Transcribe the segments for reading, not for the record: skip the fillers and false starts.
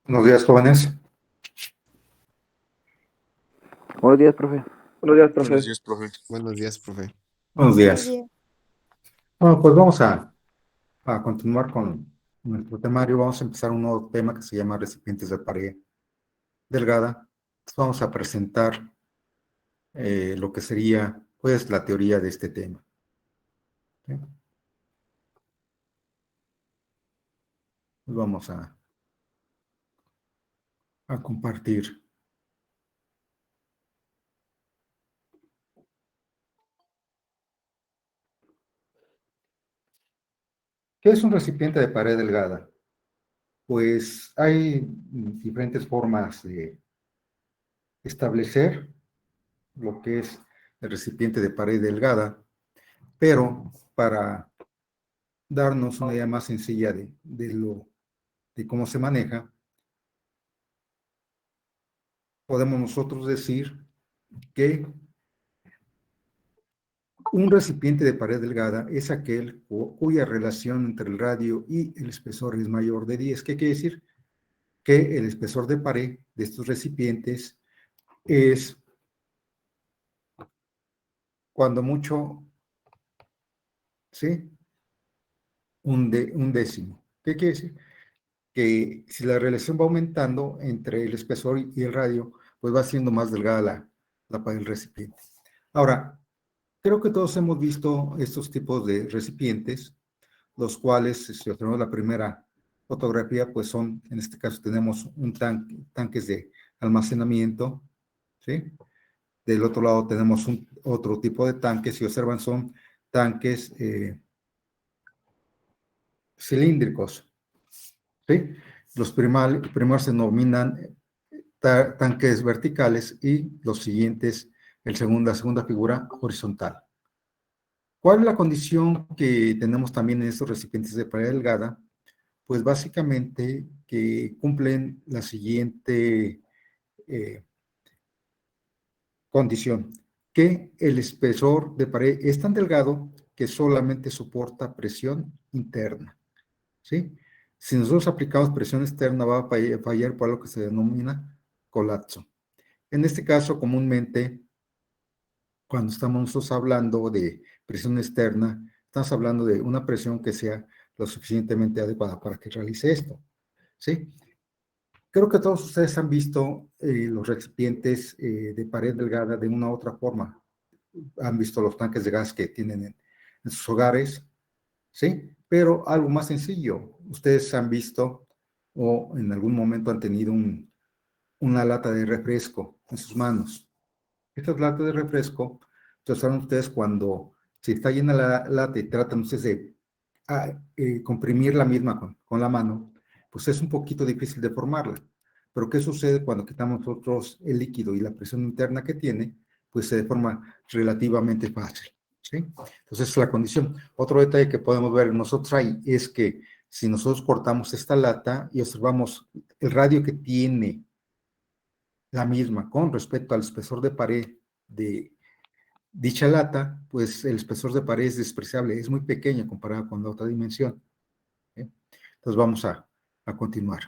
Buenos días, jóvenes. Buenos días, profe. Buenos días, profe. Buenos días, profe. Buenos días, profe. Buenos Buenos días. días. Bueno, pues vamos a continuar con nuestro temario. Vamos a empezar un nuevo tema que se llama recipientes de pared delgada. Entonces vamos a presentar lo que sería, pues, la teoría de este tema. ¿Sí? Pues vamos a compartir. ¿Qué es un recipiente de pared delgada? Pues hay diferentes formas de establecer lo que es el recipiente de pared delgada, pero para darnos una idea más sencilla de cómo se maneja, podemos nosotros decir que un recipiente de pared delgada es aquel cuya relación entre el radio y el espesor es mayor de 10. ¿Qué quiere decir? Que el espesor de pared de estos recipientes es, cuando mucho, ¿sí?, un décimo. ¿Qué quiere decir? Que si la relación va aumentando entre el espesor y el radio, pues va siendo más delgada la pared del recipiente. Ahora, creo que todos hemos visto estos tipos de recipientes, los cuales, si observamos la primera fotografía, pues son, en este caso tenemos un tanques de almacenamiento, ¿sí? Del otro lado tenemos otro tipo de tanques, si observan son tanques cilíndricos, ¿sí? Los primeros se denominan tanques verticales y los siguientes, la segunda figura horizontal. ¿Cuál es la condición que tenemos también en estos recipientes de pared delgada? Pues básicamente que cumplen la siguiente condición, que el espesor de pared es tan delgado que solamente soporta presión interna, ¿sí? Si nosotros aplicamos presión externa va a fallar por lo que se denomina colapso. En este caso, comúnmente, cuando estamos nosotros hablando de presión externa, estamos hablando de una presión que sea lo suficientemente adecuada para que realice esto, ¿sí? Creo que todos ustedes han visto los recipientes de pared delgada de una u otra forma. Han visto los tanques de gas que tienen en sus hogares, ¿sí? Pero algo más sencillo, ustedes han visto o en algún momento han tenido una lata de refresco en sus manos. Estas latas de refresco, entonces saben ustedes cuando si está llena la lata y tratan ustedes de comprimir la misma con la mano, pues es un poquito difícil de formarla. Pero ¿qué sucede cuando quitamos nosotros el líquido y la presión interna que tiene? Pues se deforma relativamente fácil, ¿sí? Entonces es la condición. Otro detalle que podemos ver nosotros ahí es que si nosotros cortamos esta lata y observamos el radio que tiene la misma con respecto al espesor de pared de dicha lata, pues el espesor de pared es despreciable, es muy pequeño comparado con la otra dimensión. ¿Sí? Entonces vamos a continuar.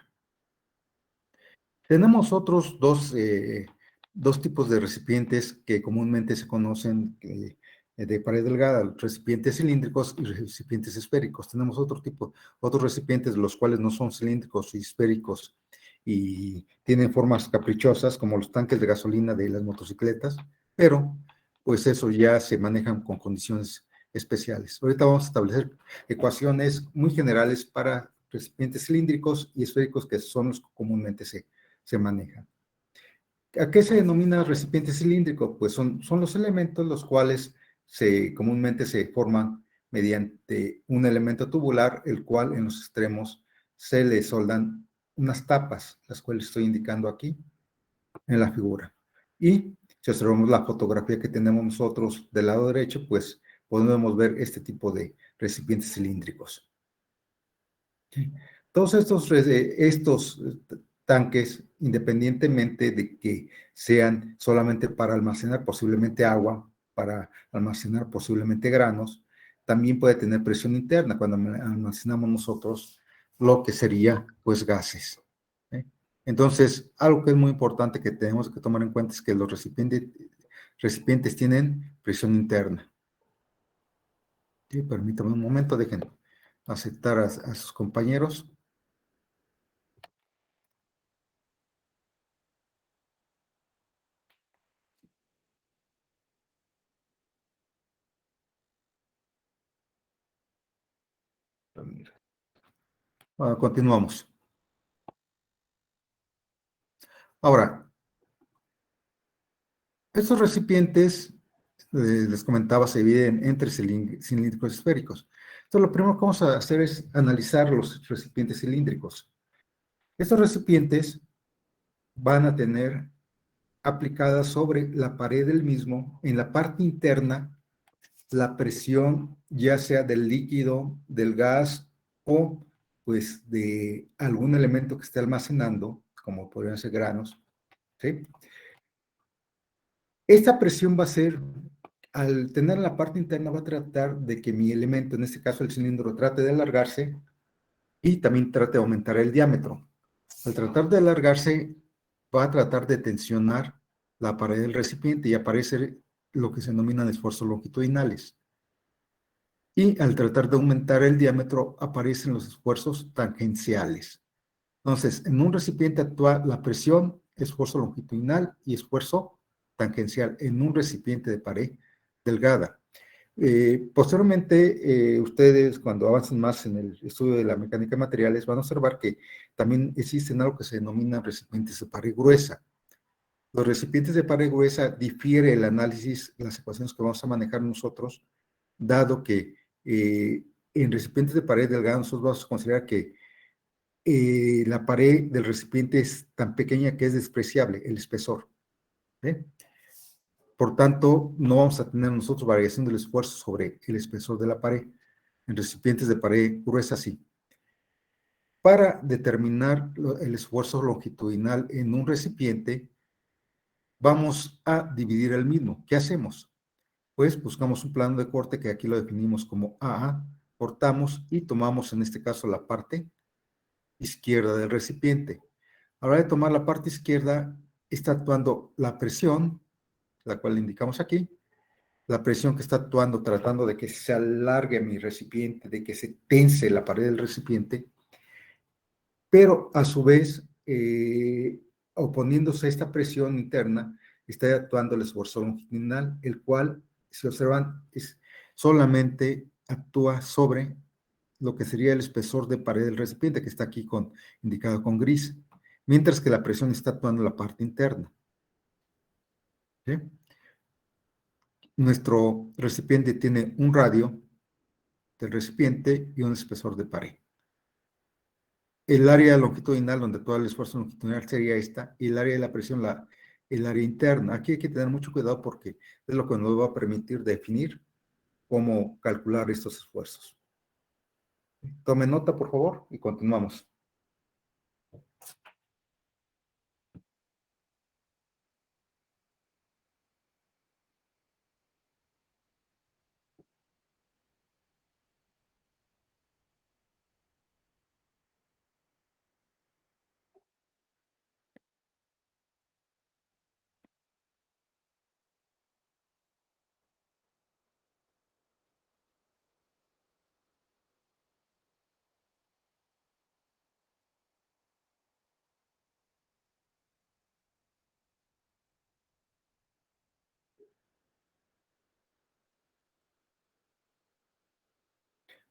Tenemos otros dos tipos de recipientes que comúnmente se conocen de pared delgada, recipientes cilíndricos y recipientes esféricos. Tenemos otros recipientes, los cuales no son cilíndricos y esféricos y tienen formas caprichosas, como los tanques de gasolina de las motocicletas, pero pues eso ya se manejan con condiciones especiales. Ahorita vamos a establecer ecuaciones muy generales para recipientes cilíndricos y esféricos, que son los que comúnmente se manejan. ¿A qué se denomina recipiente cilíndrico? Pues son los elementos los cuales comúnmente se forman mediante un elemento tubular, el cual en los extremos se le soldan unas tapas, las cuales estoy indicando aquí en la figura. Y si observamos la fotografía que tenemos nosotros del lado derecho, pues podemos ver este tipo de recipientes cilíndricos. Todos estos tanques, independientemente de que sean solamente para almacenar posiblemente agua, para almacenar posiblemente granos, también puede tener presión interna cuando almacenamos nosotros lo que sería, pues, gases. Entonces, algo que es muy importante que tenemos que tomar en cuenta es que los recipientes tienen presión interna. Sí, permítame un momento, dejen aceptar a sus compañeros. Continuamos. Ahora, estos recipientes, les comentaba, se dividen entre cilíndricos y esféricos. Entonces, lo primero que vamos a hacer es analizar los recipientes cilíndricos. Estos recipientes van a tener aplicada sobre la pared del mismo, en la parte interna, la presión, ya sea del líquido, del gas o pues de algún elemento que esté almacenando, como podrían ser granos, ¿sí? Esta presión va a ser, al tener la parte interna, va a tratar de que mi elemento, en este caso el cilindro, trate de alargarse y también trate de aumentar el diámetro. Al tratar de alargarse, va a tratar de tensionar la pared del recipiente y aparece lo que se denominan esfuerzos longitudinales. Y al tratar de aumentar el diámetro, aparecen los esfuerzos tangenciales. Entonces, en un recipiente actúa la presión, esfuerzo longitudinal y esfuerzo tangencial en un recipiente de pared delgada. Posteriormente, ustedes cuando avancen más en el estudio de la mecánica de materiales van a observar que también existen algo que se denomina recipientes de pared gruesa. Los recipientes de pared gruesa difiere el análisis, las ecuaciones que vamos a manejar nosotros, dado que en recipientes de pared delgada nosotros vamos a considerar que la pared del recipiente es tan pequeña que es despreciable el espesor. ¿Eh? Por tanto, no vamos a tener nosotros variación del esfuerzo sobre el espesor de la pared. En recipientes de pared gruesa sí. Para determinar el esfuerzo longitudinal en un recipiente, vamos a dividir el mismo. ¿Qué hacemos? Pues buscamos un plano de corte que aquí lo definimos como AA, cortamos y tomamos en este caso la parte izquierda del recipiente. A la hora de tomar la parte izquierda, está actuando la presión, la cual le indicamos aquí, la presión que está actuando tratando de que se alargue mi recipiente, de que se tense la pared del recipiente, pero a su vez, oponiéndose a esta presión interna, está actuando el esfuerzo longitudinal, el cual, si observan, solamente actúa sobre lo que sería el espesor de pared del recipiente, que está aquí indicado con gris, mientras que la presión está actuando en la parte interna. ¿Sí? Nuestro recipiente tiene un radio del recipiente y un espesor de pared. El área longitudinal, donde todo el esfuerzo longitudinal sería esta, y el área de la presión, el área interna. Aquí hay que tener mucho cuidado porque es lo que nos va a permitir definir cómo calcular estos esfuerzos. Tome nota, por favor, y continuamos.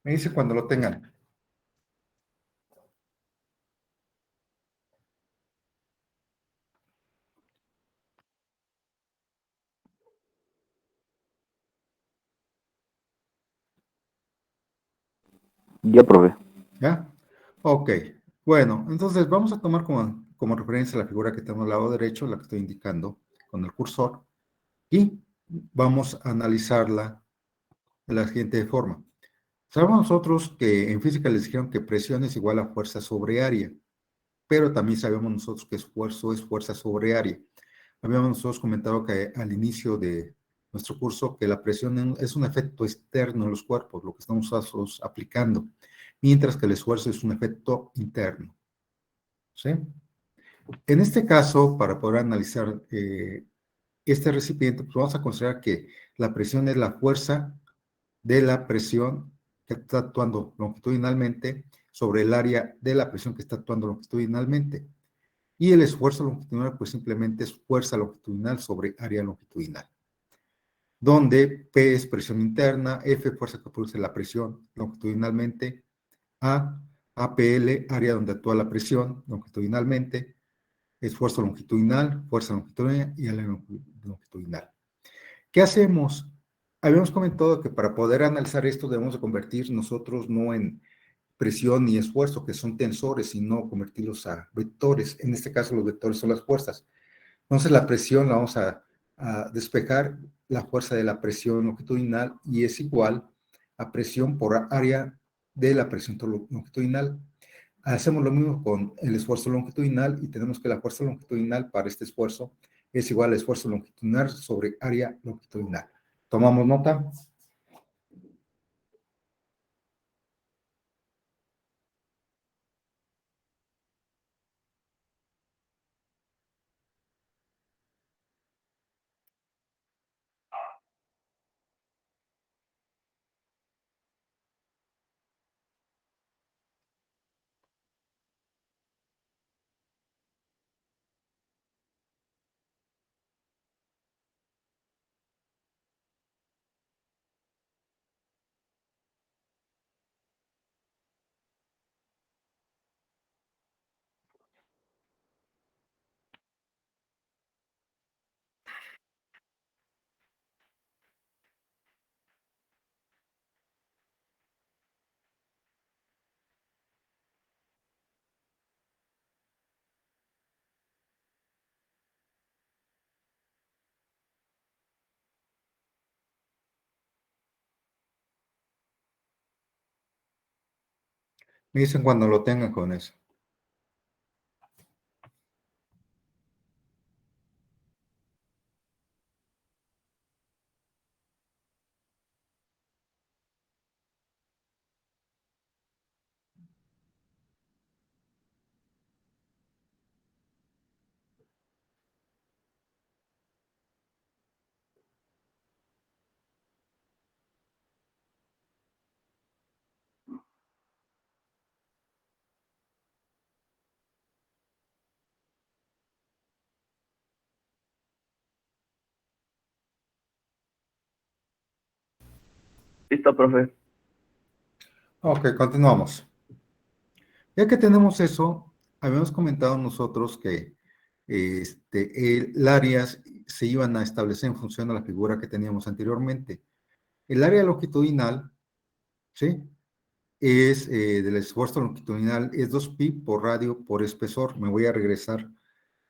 Me dice cuando lo tengan. Ya, profe. ¿Ya? Ok. Bueno, entonces vamos a tomar como referencia la figura que tenemos al lado derecho, la que estoy indicando con el cursor, y vamos a analizarla de la siguiente forma. Sabemos nosotros que en física les dijeron que presión es igual a fuerza sobre área, pero también sabemos nosotros que esfuerzo es fuerza sobre área. Habíamos nosotros comentado que al inicio de nuestro curso que la presión es un efecto externo en los cuerpos, lo que estamos nosotros aplicando, mientras que el esfuerzo es un efecto interno. ¿Sí? En este caso, para poder analizar este recipiente, pues vamos a considerar que la presión es la fuerza de la presión que está actuando longitudinalmente sobre el área de la presión que está actuando longitudinalmente. Y el esfuerzo longitudinal, pues simplemente es fuerza longitudinal sobre área longitudinal, donde P es presión interna, F fuerza que produce la presión longitudinalmente, A, APL, área donde actúa la presión longitudinalmente, esfuerzo longitudinal, fuerza longitudinal y área longitudinal. ¿Qué hacemos? Habíamos comentado que para poder analizar esto debemos de convertir nosotros no en presión ni esfuerzo, que son tensores, sino convertirlos a vectores. En este caso los vectores son las fuerzas. Entonces la presión la vamos a despejar, la fuerza de la presión longitudinal, y es igual a presión por área de la presión longitudinal. Hacemos lo mismo con el esfuerzo longitudinal y tenemos que la fuerza longitudinal para este esfuerzo es igual al esfuerzo longitudinal sobre área longitudinal. ¿Tomamos nota? Me dicen cuando lo tengan con eso. Listo, profe. Ok, continuamos. Ya que tenemos eso, habíamos comentado nosotros que el área se iban a establecer en función a la figura que teníamos anteriormente. El área longitudinal, ¿sí? Es del esfuerzo longitudinal, es 2pi por radio por espesor. Me voy a regresar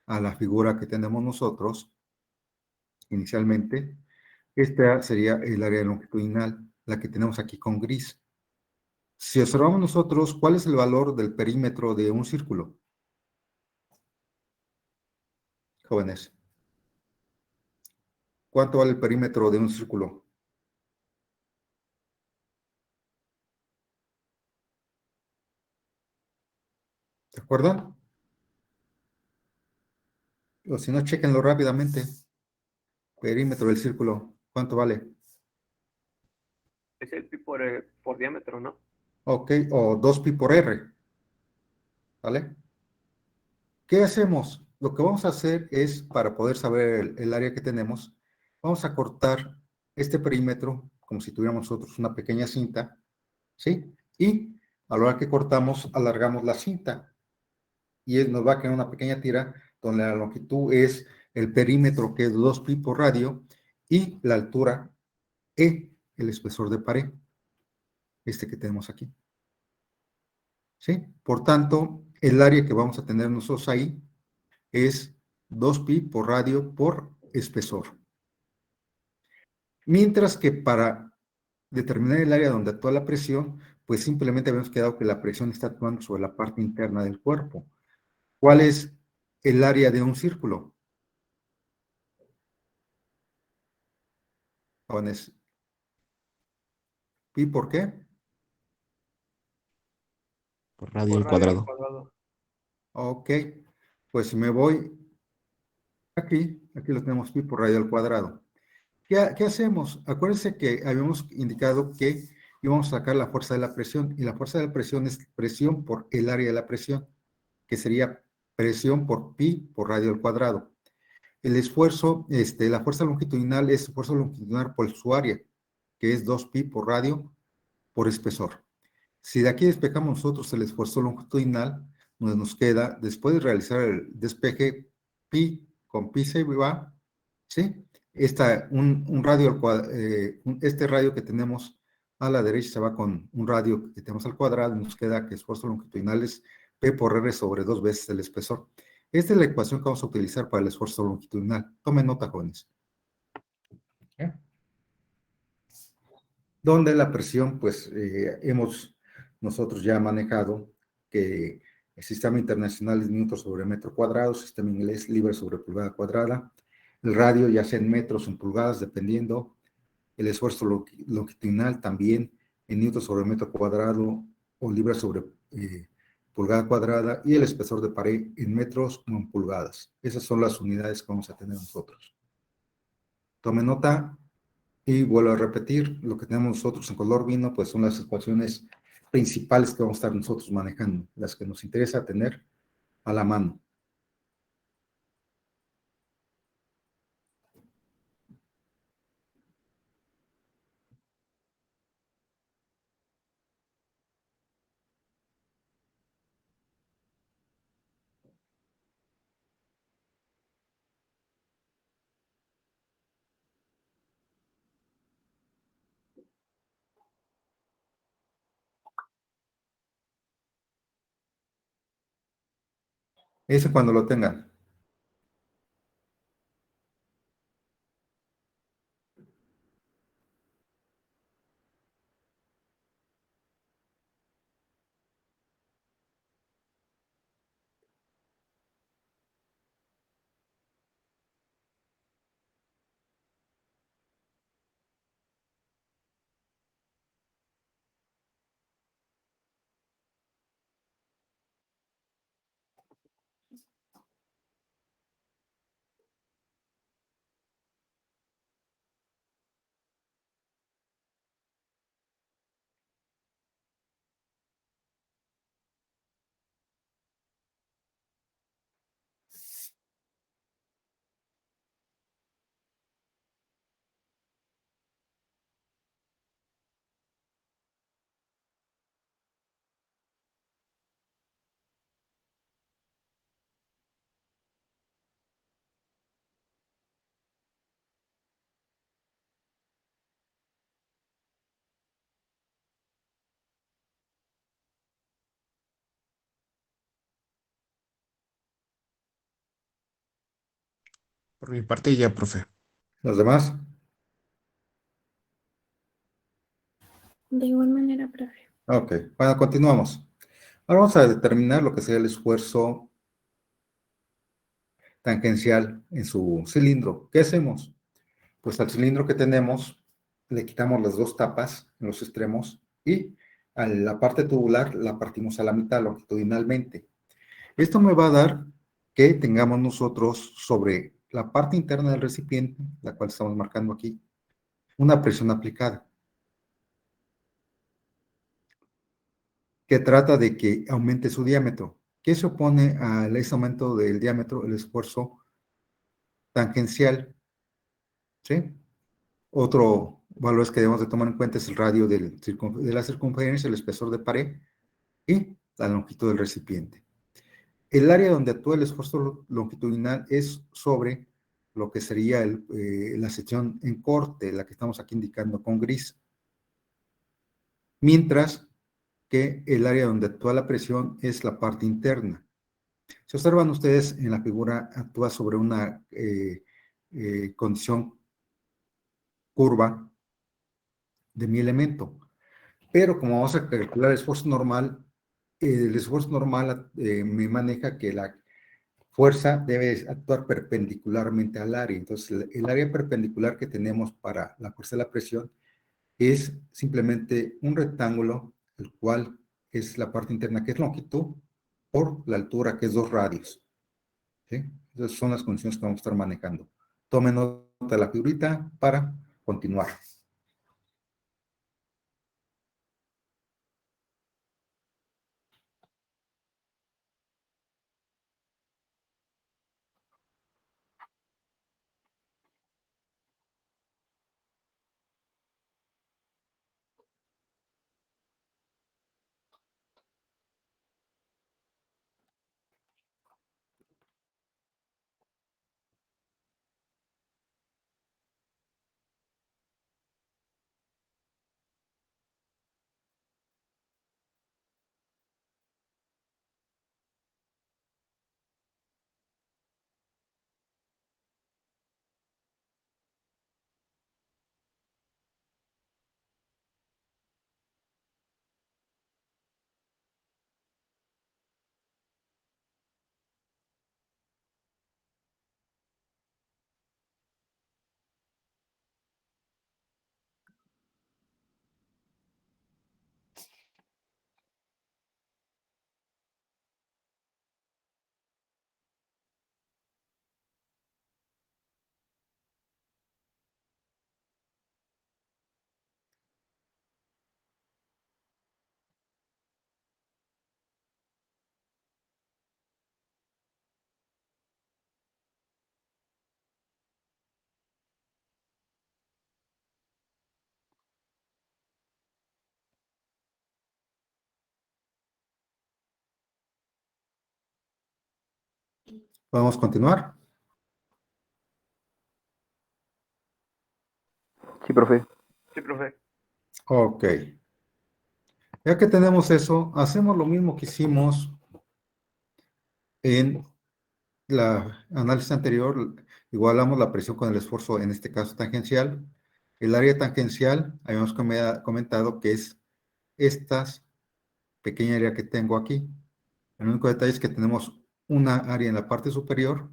a la figura que tenemos nosotros inicialmente. Esta sería el área longitudinal, la que tenemos aquí con gris. Si observamos nosotros, ¿cuál es el valor del perímetro de un círculo? Jóvenes, ¿cuánto vale el perímetro de un círculo? ¿Se acuerdan? O si no, chequenlo rápidamente. Perímetro del círculo, ¿cuánto vale? Es el pi por diámetro, ¿no? Ok, o 2pi por r, ¿vale? ¿Qué hacemos? Lo que vamos a hacer es, para poder saber el área que tenemos, vamos a cortar este perímetro como si tuviéramos nosotros una pequeña cinta, ¿sí? Y a la hora que cortamos, alargamos la cinta y nos va a quedar una pequeña tira donde la longitud es el perímetro, que es 2pi por radio, y la altura E, el espesor de pared, este que tenemos aquí, ¿sí? Por tanto, el área que vamos a tener nosotros ahí es 2pi por radio por espesor. Mientras que para determinar el área donde actúa la presión, pues simplemente habíamos quedado que la presión está actuando sobre la parte interna del cuerpo. ¿Cuál es el área de un círculo? Jóvenes, ¿pi por qué? Por radio Por al radio al cuadrado. cuadrado. Ok, pues si me voy aquí lo tenemos pi por radio al cuadrado. ¿Qué hacemos? Acuérdense que habíamos indicado que íbamos a sacar la fuerza de la presión, y la fuerza de la presión es presión por el área de la presión, que sería presión por pi por radio al cuadrado. El esfuerzo, la fuerza longitudinal es fuerza longitudinal por su área, que es 2pi por radio por espesor. Si de aquí despejamos nosotros el esfuerzo longitudinal, nos queda, después de realizar el despeje, pi con pi se va, ¿sí? Un radio, este radio que tenemos a la derecha se va con un radio que tenemos al cuadrado, y nos queda que el esfuerzo longitudinal es P por R sobre 2 veces el espesor. Esta es la ecuación que vamos a utilizar para el esfuerzo longitudinal. Tomen nota, jóvenes. ¿Eh? Donde la presión, pues hemos nosotros ya manejado que el sistema internacional es newton sobre metro cuadrado, sistema inglés libre sobre pulgada cuadrada, el radio ya sea en metros o en pulgadas, dependiendo, el esfuerzo longitudinal también en newton sobre metro cuadrado o libra sobre pulgada cuadrada, y el espesor de pared en metros o en pulgadas. Esas son las unidades que vamos a tener nosotros. Tome nota y vuelvo a repetir, lo que tenemos nosotros en color vino, pues son las ecuaciones principales que vamos a estar nosotros manejando, las que nos interesa tener a la mano. Eso cuando lo tengan. Por mi parte ya, profe. ¿Los demás? De igual manera, profe. Ok, bueno, continuamos. Ahora vamos a determinar lo que sería el esfuerzo tangencial en su cilindro. ¿Qué hacemos? Pues al cilindro que tenemos le quitamos las dos tapas en los extremos y a la parte tubular la partimos a la mitad longitudinalmente. Esto me va a dar que tengamos nosotros sobre la parte interna del recipiente, la cual estamos marcando aquí, una presión aplicada, que trata de que aumente su diámetro. ¿Qué se opone a ese aumento del diámetro? El esfuerzo tangencial, ¿sí? Otro valor que debemos de tomar en cuenta es el radio de la circunferencia, el espesor de pared y la longitud del recipiente. El área donde actúa el esfuerzo longitudinal es sobre lo que sería la sección en corte, la que estamos aquí indicando con gris. Mientras que el área donde actúa la presión es la parte interna. Si observan ustedes en la figura, actúa sobre una condición curva de mi elemento. Pero como vamos a calcular el esfuerzo normal me maneja que la fuerza debe actuar perpendicularmente al área. Entonces, el área perpendicular que tenemos para la fuerza de la presión es simplemente un rectángulo, el cual es la parte interna, que es longitud, por la altura, que es 2 radios. ¿sí? Esas son las condiciones que vamos a estar manejando. Tomen nota de la figurita para continuar. ¿Podemos continuar? Sí, profe. Sí, profe. Ok. Ya que tenemos eso, hacemos lo mismo que hicimos en la análisis anterior. Igualamos la presión con el esfuerzo, en este caso tangencial. El área tangencial, habíamos comentado que es esta pequeña área que tengo aquí. El único detalle es que tenemos una área en la parte superior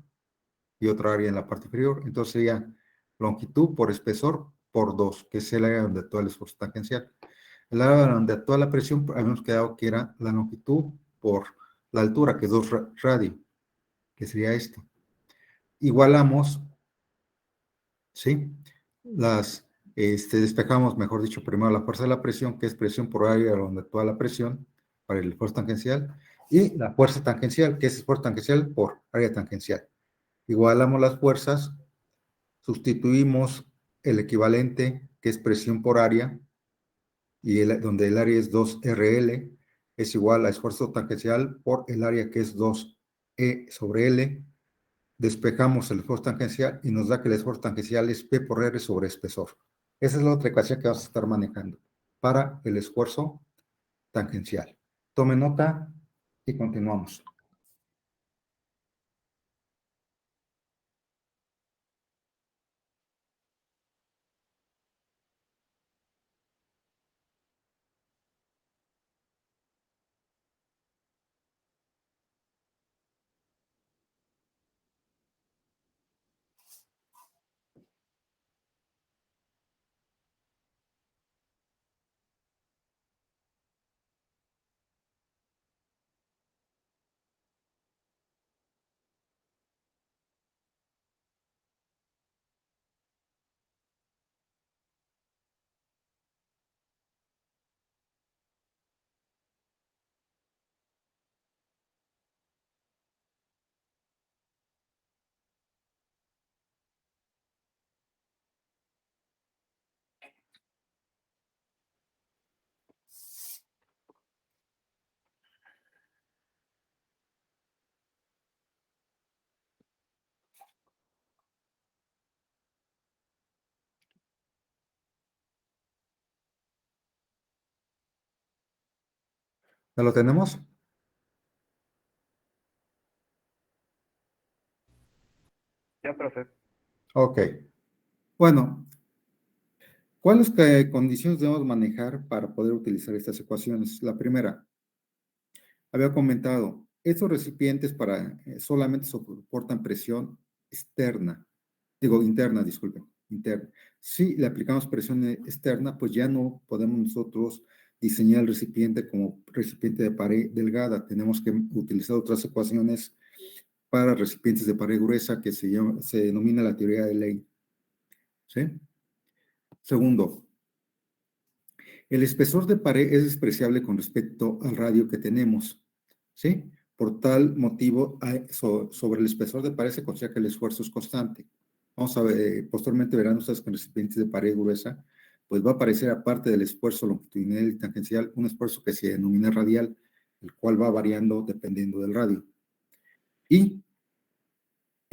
y otra área en la parte inferior. Entonces sería longitud por espesor por 2, que es el área donde actúa el esfuerzo tangencial. El área donde actúa la presión, habíamos quedado que era la longitud por la altura, que es 2 radios, que sería esto. Igualamos, ¿sí? Despejamos, mejor dicho, primero la fuerza de la presión, que es presión por área donde actúa la presión, para el esfuerzo tangencial, y la fuerza tangencial, que es esfuerzo tangencial por área tangencial. Igualamos las fuerzas, sustituimos el equivalente, que es presión por área, y donde el área es 2RL, es igual a esfuerzo tangencial por el área que es 2E sobre L. Despejamos el esfuerzo tangencial y nos da que el esfuerzo tangencial es P por R sobre espesor. Esa es la otra ecuación que vamos a estar manejando para el esfuerzo tangencial. Tome nota y continuamos. ¿Ya lo tenemos? Ya, profe. Ok. Bueno, ¿cuáles condiciones debemos manejar para poder utilizar estas ecuaciones? La primera, había comentado, estos recipientes solamente soportan presión externa, interna, disculpen, interna. Si le aplicamos presión externa, pues ya no podemos nosotros diseñar el recipiente como recipiente de pared delgada. Tenemos que utilizar otras ecuaciones para recipientes de pared gruesa que se denomina la teoría de Ley. ¿Sí? Segundo, el espesor de pared es despreciable con respecto al radio que tenemos. ¿Sí? Por tal motivo, sobre el espesor de pared se considera que el esfuerzo es constante. Vamos a ver, posteriormente verán ustedes con recipientes de pared gruesa, pues va a aparecer aparte del esfuerzo longitudinal y tangencial, un esfuerzo que se denomina radial, el cual va variando dependiendo del radio. Y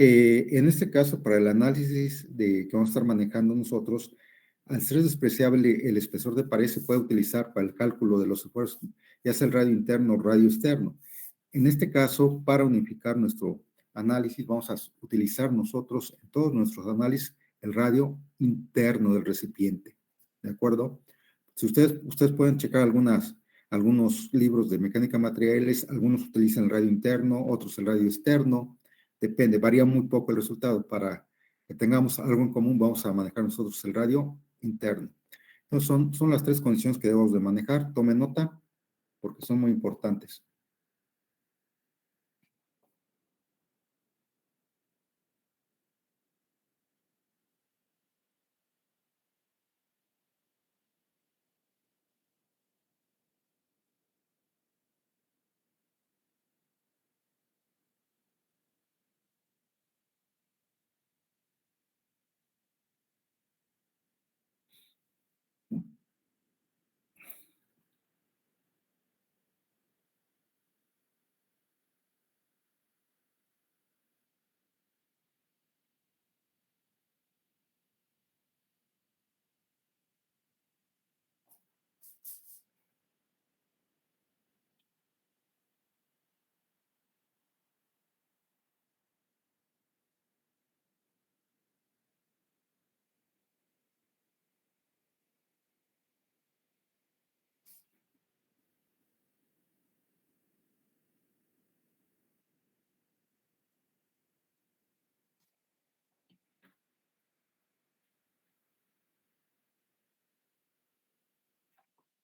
en este caso, para el análisis que vamos a estar manejando nosotros, al ser despreciable el espesor de pared se puede utilizar para el cálculo de los esfuerzos, ya sea el radio interno o radio externo. En este caso, para unificar nuestro análisis, vamos a utilizar nosotros en todos nuestros análisis el radio interno del recipiente. ¿De acuerdo? Si ustedes pueden checar algunos libros de mecánica de materiales, algunos utilizan el radio interno, otros el radio externo, depende, varía muy poco el resultado. Para que tengamos algo en común, vamos a manejar nosotros el radio interno. Entonces, son las tres condiciones que debemos de manejar. Tomen nota, porque son muy importantes.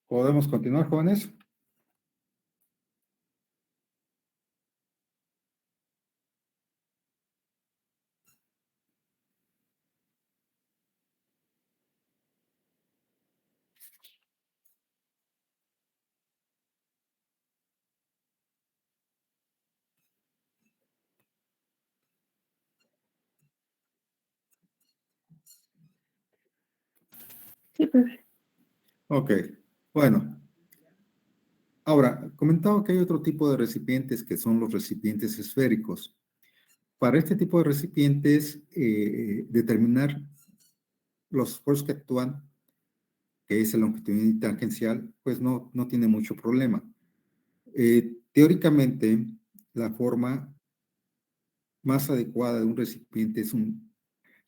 ¿Podemos continuar, jóvenes? Sí, profe. Ok, bueno. Ahora, comentaba que hay otro tipo de recipientes que son los recipientes esféricos. Para este tipo de recipientes, determinar los esfuerzos que actúan, que es el longitudinal y tangencial, pues no tiene mucho problema. Teóricamente, la forma más adecuada de un recipiente es un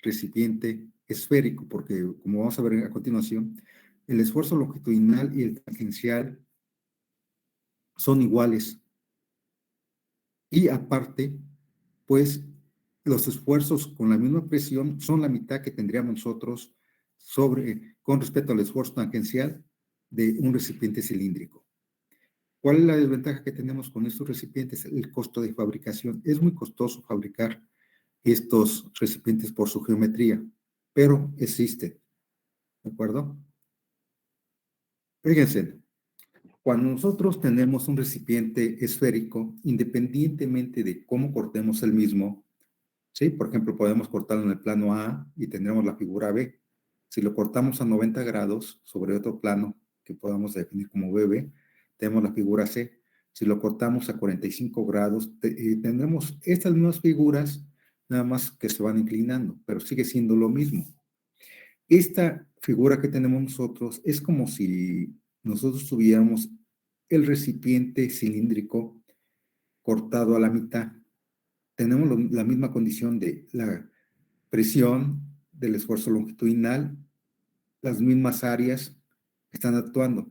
recipiente esférico, porque como vamos a ver a continuación, el esfuerzo longitudinal y el tangencial son iguales. Y aparte, pues los esfuerzos con la misma presión son la mitad que tendríamos nosotros con respecto al esfuerzo tangencial de un recipiente cilíndrico. ¿Cuál es la desventaja que tenemos con estos recipientes? El costo de fabricación. Es muy costoso fabricar estos recipientes por su geometría, pero existe, ¿de acuerdo? Fíjense, cuando nosotros tenemos un recipiente esférico, independientemente de cómo cortemos el mismo, ¿sí? Por ejemplo, podemos cortarlo en el plano A y tendremos la figura B. Si lo cortamos a 90 grados sobre otro plano que podamos definir como BB, tenemos la figura C. Si lo cortamos a 45 grados, tendremos estas mismas figuras, nada más que se van inclinando, pero sigue siendo lo mismo. Esta figura que tenemos nosotros es como si nosotros tuviéramos el recipiente cilíndrico cortado a la mitad. Tenemos la misma condición de la presión, del esfuerzo longitudinal, las mismas áreas están actuando.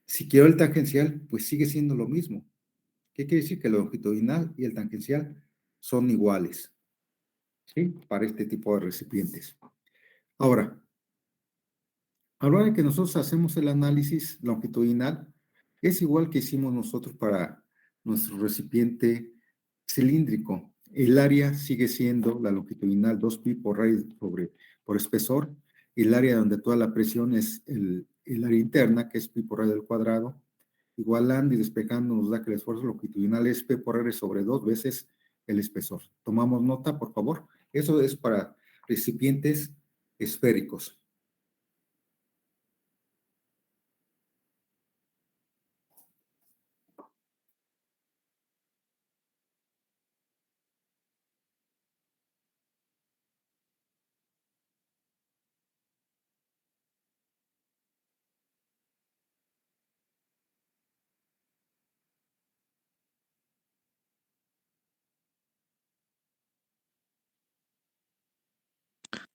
Si quiero el tangencial, pues sigue siendo lo mismo. ¿Qué quiere decir? Que el longitudinal y el tangencial son iguales, ¿sí? Para este tipo de recipientes. Ahora, a la hora de que nosotros hacemos el análisis longitudinal, es igual que hicimos nosotros para nuestro recipiente cilíndrico, el área sigue siendo la longitudinal 2pi por radio por espesor, el área donde toda la presión es el área interna, que es pi por radio al cuadrado, igualando y despejando nos da que el esfuerzo longitudinal es p por r sobre 2 veces el espesor. Tomamos nota, por favor. Eso es para recipientes esféricos.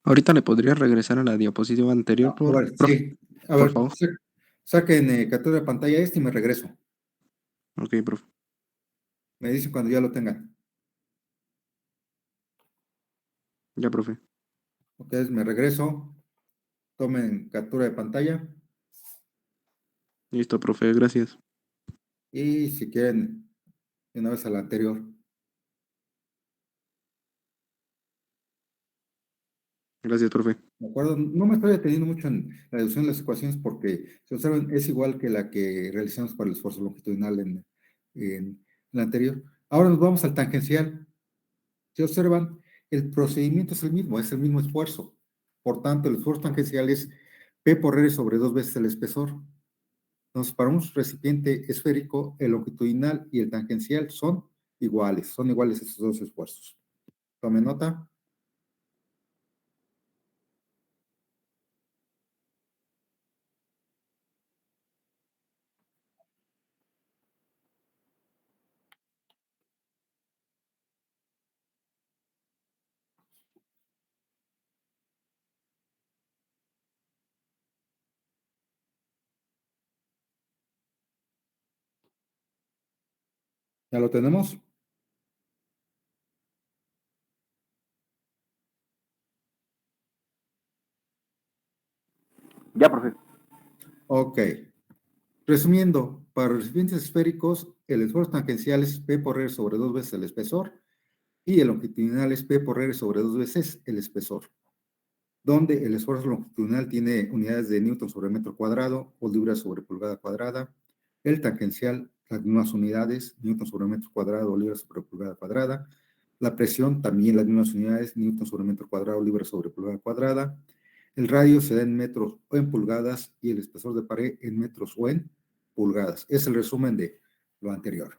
Ahorita le podría regresar a la diapositiva anterior, A ver, profe, sí. A por ver, favor. saquen captura de pantalla y me regreso. Ok, profe. Me dicen cuando ya lo tengan. Ya, profe. Ok, me regreso. Tomen captura de pantalla. Listo, profe, gracias. Y si quieren, de una vez a la anterior. Gracias, profe. ¿De acuerdo? No me estoy deteniendo mucho en la reducción de las ecuaciones porque, si observan, es igual que la que realizamos para el esfuerzo longitudinal en la anterior. Ahora nos vamos al tangencial. Si observan, el procedimiento es el mismo esfuerzo. Por tanto, el esfuerzo tangencial es P por R sobre 2 veces el espesor. Entonces, para un recipiente esférico, el longitudinal y el tangencial son iguales esos dos esfuerzos. Tome nota. ¿Ya lo tenemos? Ya, profe. Ok. Resumiendo, para recipientes esféricos, el esfuerzo tangencial es P por R sobre 2 veces el espesor y el longitudinal es P por R sobre 2 veces el espesor, donde el esfuerzo longitudinal tiene unidades de newton sobre metro cuadrado o libras sobre pulgada cuadrada, el tangencial, las mismas unidades, newton sobre metro cuadrado o libras sobre pulgada cuadrada, la presión, también las mismas unidades, newton sobre metro cuadrado o libras sobre pulgada cuadrada, el radio se da en metros o en pulgadas y el espesor de pared en metros o en pulgadas. Es el resumen de lo anterior.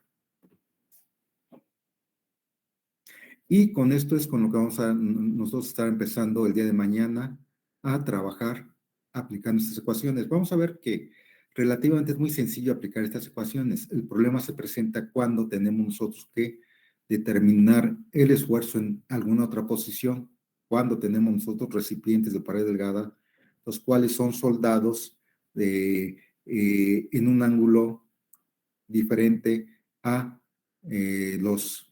Y con esto es con lo que vamos a nosotros estar empezando el día de mañana a trabajar aplicando estas ecuaciones. Vamos a ver que relativamente es muy sencillo aplicar estas ecuaciones. El problema se presenta cuando tenemos nosotros que determinar el esfuerzo en alguna otra posición, cuando tenemos nosotros recipientes de pared delgada, los cuales son soldados en un ángulo diferente a los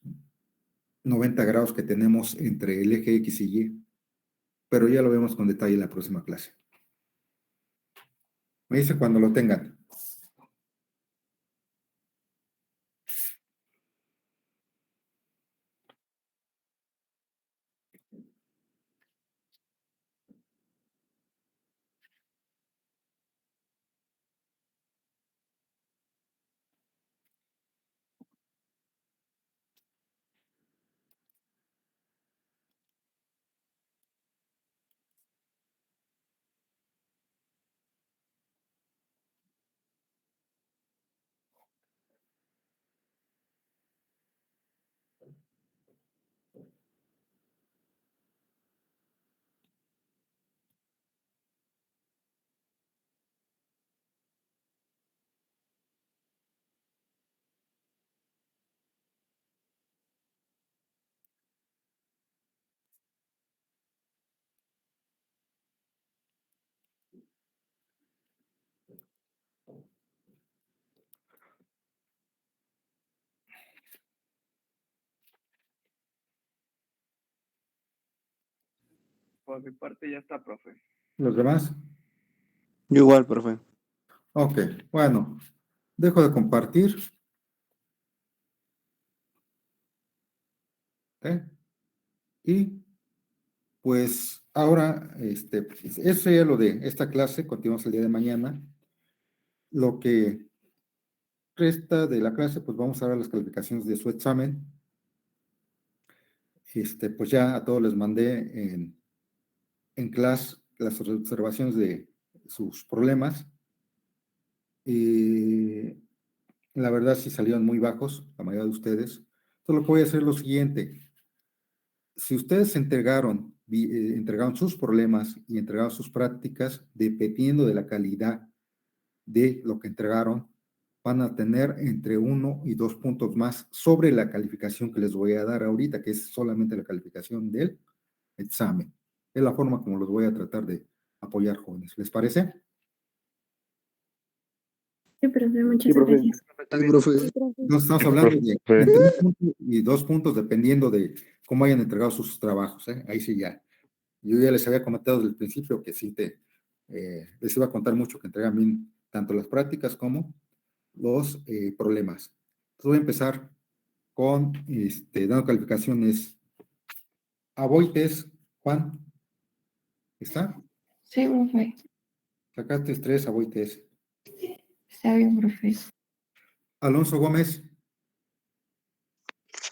90 grados que tenemos entre el eje X y Y, pero ya lo vemos con detalle en la próxima clase. Me dice cuando lo tengan. Por mi parte ya está, profe. ¿Los demás? Yo igual, profe. Ok, bueno, dejo de compartir. ¿ok? Y pues ahora, eso sería lo de esta clase. Continuamos el día de mañana. Lo que resta de la clase, pues vamos a ver las calificaciones de su examen. Pues ya a todos les mandé en clase las observaciones de sus problemas. Y la verdad sí salieron muy bajos, la mayoría de ustedes. Entonces lo que voy a hacer es lo siguiente. Si ustedes entregaron sus problemas y entregaron sus prácticas, dependiendo de la calidad de lo que entregaron, van a tener entre 1 y 2 puntos más sobre la calificación que les voy a dar ahorita, que es solamente la calificación del examen. Es la forma como los voy a tratar de apoyar, jóvenes. ¿Les parece? Sí, profe, muchas Sí, profe. gracias. Sí, profe. Nos estamos hablando de entre 1 y 2 puntos dependiendo de cómo hayan entregado sus trabajos, ¿eh? Ahí sí ya. Yo ya les había comentado desde el principio que sí les iba a contar mucho que entregan bien tanto las prácticas como los problemas. Entonces voy a empezar con dando calificaciones a Boites. Juan, ¿está? Sí, profe. Sacaste 3 a Boites. Está bien, profe. Alonso Gómez,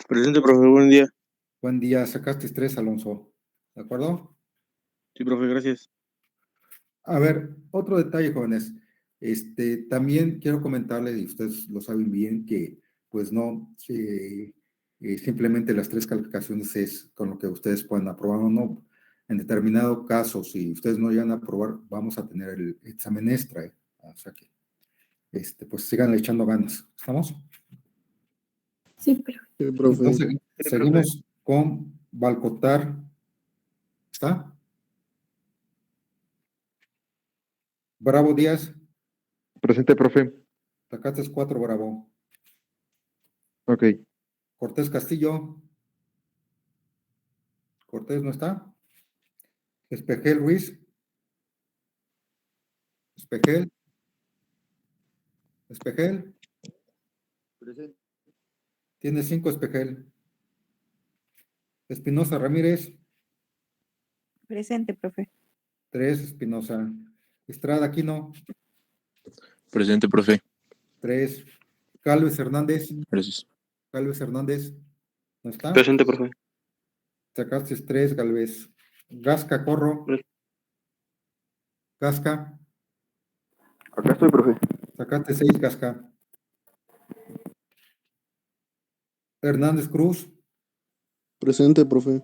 Presente, profe, buen día. buen día. Sacaste 3, Alonso. ¿De acuerdo? Sí, profe, gracias. A ver, otro detalle, jóvenes. También quiero comentarles, y ustedes lo saben bien, que pues no, simplemente las 3 calificaciones es con lo que ustedes pueden aprobar o no. En determinado caso, si ustedes no llegan a aprobar, vamos a tener el examen extra, ¿eh? O sea que, pues sigan echando ganas. ¿Estamos? Sí, profe. Sí, profe. Entonces, seguimos con Balcotar. ¿Está? Bravo Díaz. Presente, profe. Sacaste 4, Bravo. Ok. Cortés Castillo. Cortés no está. Espejel Ruiz. Espejel. Espejel. Presente. Tiene 5, Espejel. Espinosa Ramírez. Presente, profe. 3, Espinosa. Estrada Aquino. Presente, profe. 3. Calves Hernández. Gracias. Calves Hernández. ¿No está? Presente, profe. Sacaste 3, Galvez. Gasca Corro. Gasca. Acá estoy, profe. Sacaste 6, Gasca. Hernández Cruz. Presente, profe.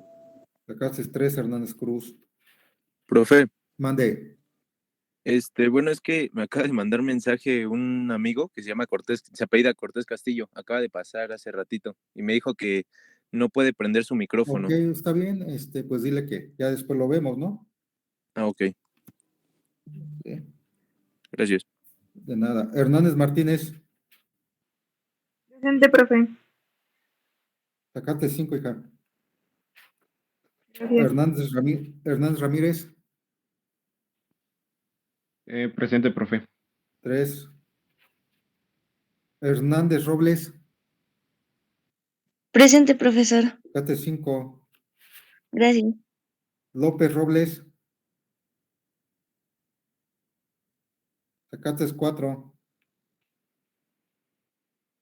Sacaste 3, Hernández Cruz. Profe, Mande. bueno, es que me acaba de mandar mensaje un amigo que se llama Cortés, se apellida Cortés Castillo, acaba de pasar hace ratito y me dijo que no puede prender su micrófono. Ok, está bien. Pues dile que ya después lo vemos, ¿no? Ah, ok, Sí, gracias. de nada. Hernández Martínez. Presente, profe. Sacaste 5, hija. Gracias. Hernández Ramírez. Presente, profe. 3. Hernández Robles. Presente, profesor. Sacaste 5. Gracias. López Robles. Sacaste 4.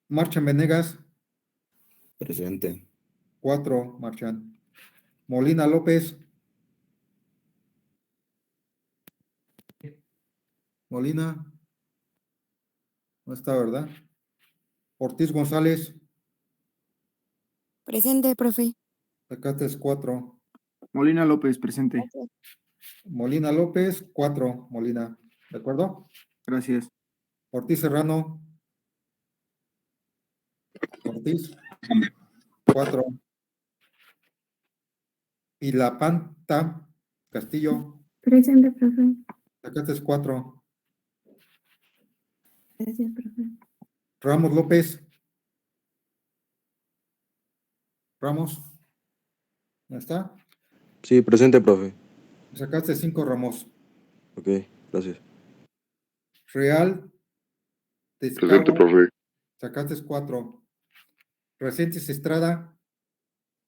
Marchan Venegas. Presente. 4, Marchan. Molina López. Molina. No está, ¿verdad? Ortiz González. Presente, profe. Sacaste 4. Molina López, presente. Molina López, 4. Molina. ¿De acuerdo? Gracias. Ortiz Serrano. Ortiz. 4. Y La Panta Castillo. Presente, profe. Sacaste 4. Gracias, profe. Ramos López. Ramos. ¿No está? Sí, presente, profe. Sacaste 5, Ramos. Ok, gracias. Real. Tezcabo. Presente, profe. Sacaste 4. Recientes Estrada.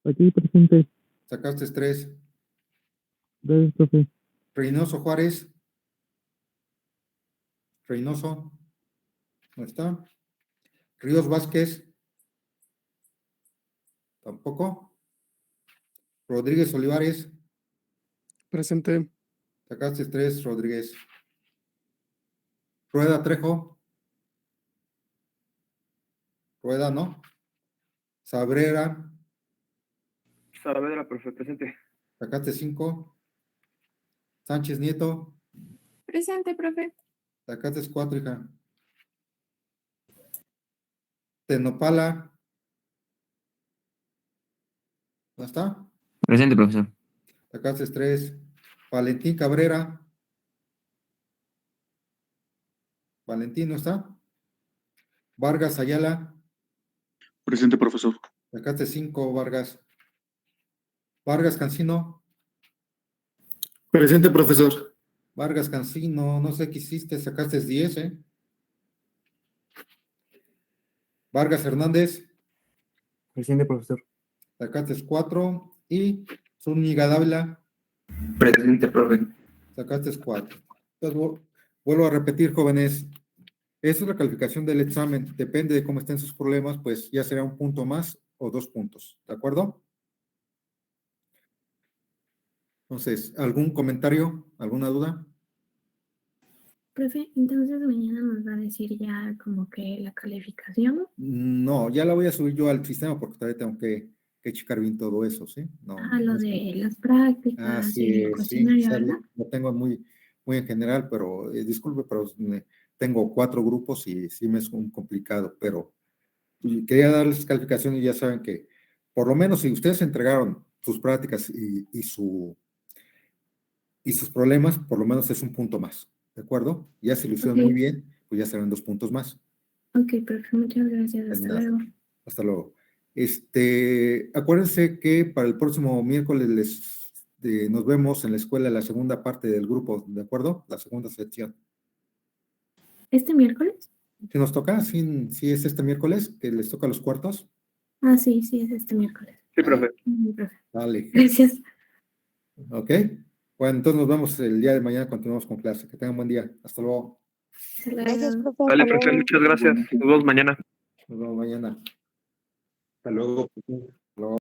Aquí presente. Sacaste 3. Gracias, profe. Reynoso Juárez. Reynoso. ¿No está? Ríos Vázquez. Tampoco. Rodríguez Olivares. Presente. Sacaste 3, Rodríguez. Rueda Trejo. Rueda, ¿no? Sabrera. Saavedra, profe, presente. Sacaste 5. Sánchez Nieto. Presente, profe. Sacaste 4, hija. Tenopala. ¿No está? Presente, profesor. Sacaste 3. Valentín Cabrera. Valentín, ¿no está? Vargas Ayala. Presente, profesor. Sacaste 5, Vargas. Vargas Cancino. Presente, profesor. Vargas Cancino, no sé qué hiciste, sacaste 10, ¿eh? Vargas Hernández. Presente, profesor. Sacaste 4. Y Zúñiga Dávila. Presente, profe. Sacaste 4. Entonces, vuelvo a repetir, jóvenes. Esta es la calificación del examen. Depende de cómo estén sus problemas, pues ya será un punto más o 2 puntos. ¿De acuerdo? Entonces, ¿algún comentario? ¿Alguna duda? Profe, entonces mañana nos va a decir ya como que la calificación. No, ya la voy a subir yo al sistema porque todavía tengo que checar bien todo eso, ¿sí? No, Lo no sé. de las prácticas y el Sí, cuestionario, o sea, ¿verdad? lo tengo muy en general, pero disculpe, pero tengo 4 grupos y sí me es un complicado, pero quería darles calificación y ya saben que por lo menos si ustedes entregaron sus prácticas y sus problemas, por lo menos es un punto más, ¿de acuerdo? Ya si lo hicieron muy Ok. bien, pues ya serán 2 puntos más. Ok, profe, muchas gracias. Hasta Nada. luego. Hasta luego. Acuérdense que para el próximo miércoles nos vemos en la escuela, la segunda parte del grupo, ¿de acuerdo? La segunda sección. ¿Este miércoles? Si nos toca, sí es este miércoles, que les toca los cuartos. Sí, es este miércoles. Sí, profe. Profe. Dale. Gracias. ¿Ok? Bueno, entonces nos vemos el día de mañana, continuamos con clase. Que tengan buen día. Hasta luego. Hasta luego. Gracias, profe. Dale, Hasta profe, luego. muchas gracias. Nos vemos mañana. Nos vemos mañana. Hasta luego. Hasta luego.